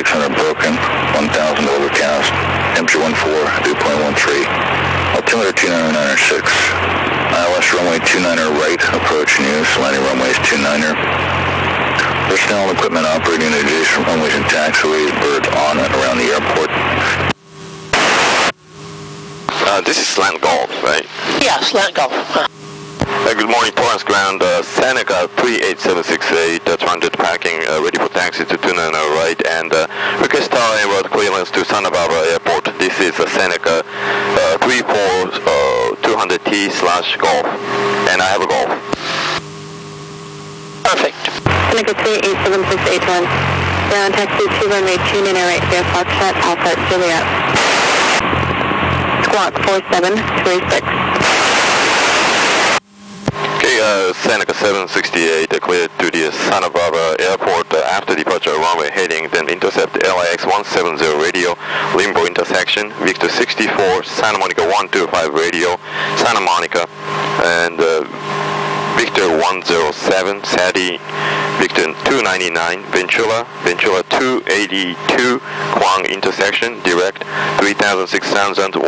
600 broken, 1000 overcast, temperature 14, dew point 13, altimeter 299.6, ILS runway 29er right, approach news, landing runways 29er. Personnel and equipment operating adjacent runways and taxiways, birds on and around the airport. This is Slant Golf, right? Yeah, Slant Golf. Good morning, Torrance Ground, Seneca 38768, transit packing, ready for taxi to 29 right, and request tower and road clearance to Santa Barbara Airport. This is Seneca 34200T/Golf, and I have a Golf. Perfect. Seneca 38768 ground taxi to runway 29 right, Sierra Foxtrot, Alpha Juliet. Squawk 4736. Okay, Seneca 768, cleared to the Santa Barbara Airport after departure runway heading, then intercept LIX 170 radio, Limbo intersection, Victor 64, Santa Monica 125 radio, Santa Monica, and Victor 107, Sadie, Victor 299, Ventura 282, Quang intersection, direct 3000-6000, 10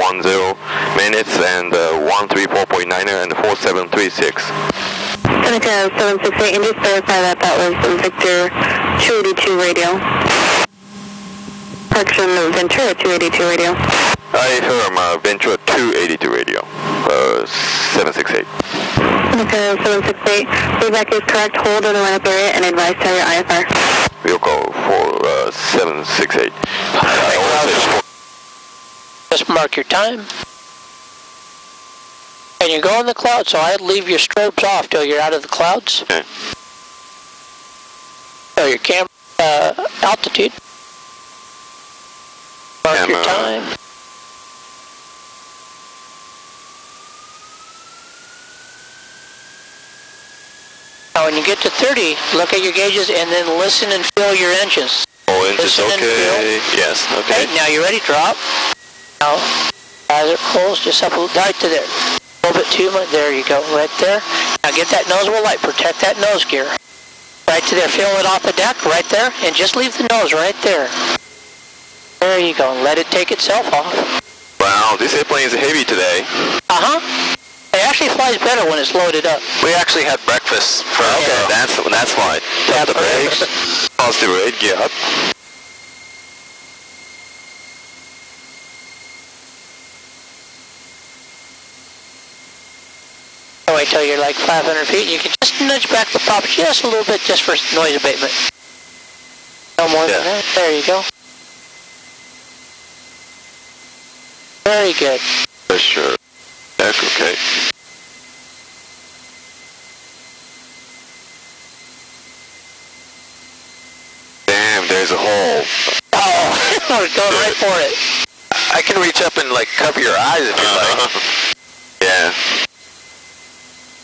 minutes, and 134.9er and 4736. Seneca 768, and just verify that was Victor 282 radio. Correction, Ventura 282 radio. I affirm Ventura 282 radio, 768. Seneca 768, feedback is correct, hold in the lineup area and advise to your IFR. We'll go for 768. Just mark your time. And you go in the clouds, so I'd leave your strobes off till you're out of the clouds. Okay. So your camera altitude. Mark your time. Now when you get to 30, look at your gauges and then listen and feel your engines. Oh, engines, Listen and okay. Yes, okay. Okay, now you ready? Drop. Now, as it pulls, just up right to there. A little bit too much. There you go, right there. Now get that nose wheel light. Protect that nose gear. Right to there. Feel it off the deck, right there. And just leave the nose right there. There you go. Let it take itself off. Wow, this airplane is heavy today. Uh-huh. It actually flies better when it's loaded up. We actually had breakfast first. Okay, that's why. Tap the brakes. Positive rate, gear up. Wait till you're like 500 feet. You can just nudge back the prop just a little bit just for noise abatement. No more than that. There you go. Very good. For sure. That's okay. Damn, there's a hole. Oh, go right for it. I can reach up and like cover your eyes if you like. Yeah.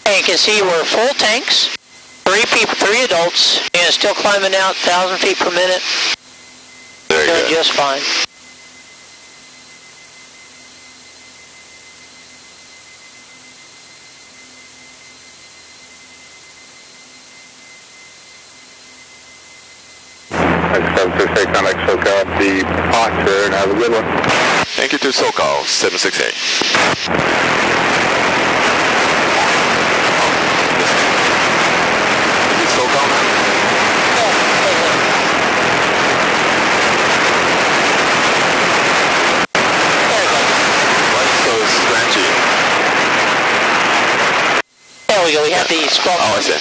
And you can see we're full tanks, 3 people, 3 adults, and it's still climbing out 1,000 feet per minute. Very Doing good. just fine. Contact SoCal, the posture, and have a good one. Thank you to SoCal 768. Is it SoCal now? Why is it so scratchy? There we go. We have the squawk. Oh, I see.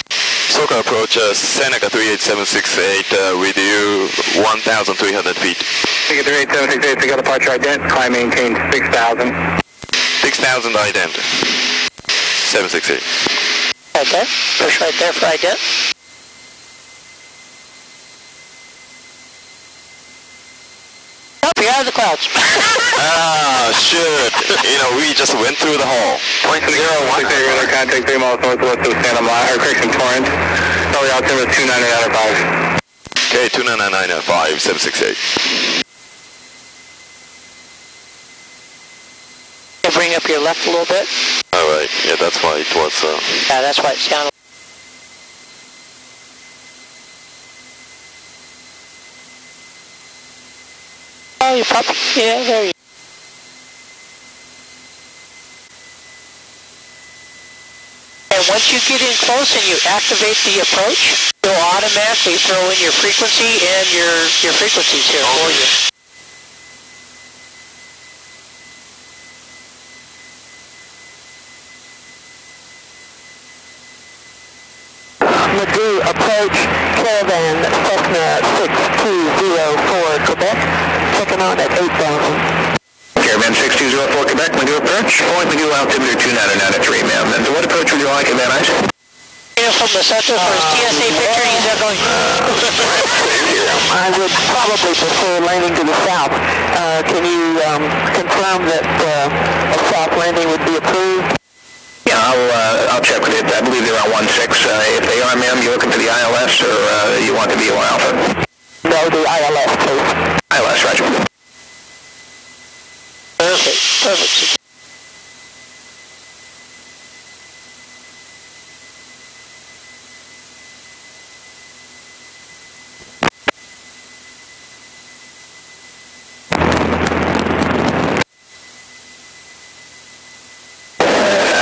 SoCal approach Seneca 38768 with you 1,300 feet. Seneca 38768, we got departure ident, climb maintain 6,000. 6,000 ident. 768. Right there. Push right there for ident. Oh, you're out of the clouds. Ah, shoot. You know, we just went through the hole. 0.01. Contact 3 miles northwest of Santa Monica, or correction, Torrance. Probably altimeter 299.5. Okay, 299.5, 768. Bring up your left a little bit. Alright, yeah, that's why it was... Yeah, that's why it sounded. Oh, you probably, yeah, there you go. And once you get in close and you activate the approach, it'll automatically throw in your frequency and your frequencies here for you. Madrid approach, Caravan Cessna 6204 Quebec, checking on at 8,000. Caravan 6204 Quebec, Madrid approach, point Madrid altimeter 2993, ma'am. And what approach would you like, Van Nuys? From the center for his TSA picture, he's not going. I would probably prefer landing to the south. Can you confirm that a south landing would be approved? Yeah, I'll check with it. I believe they're on 16. If they are, ma'am, you looking for the ILS or you want the VO Alpha? No, the ILS, please. ILS, roger. Perfect, perfect.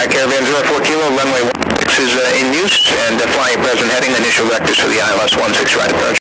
Caravan 04 Kilo, runway 16 is in use, and flying present heading, initial vectors for the ILS 16 right approach.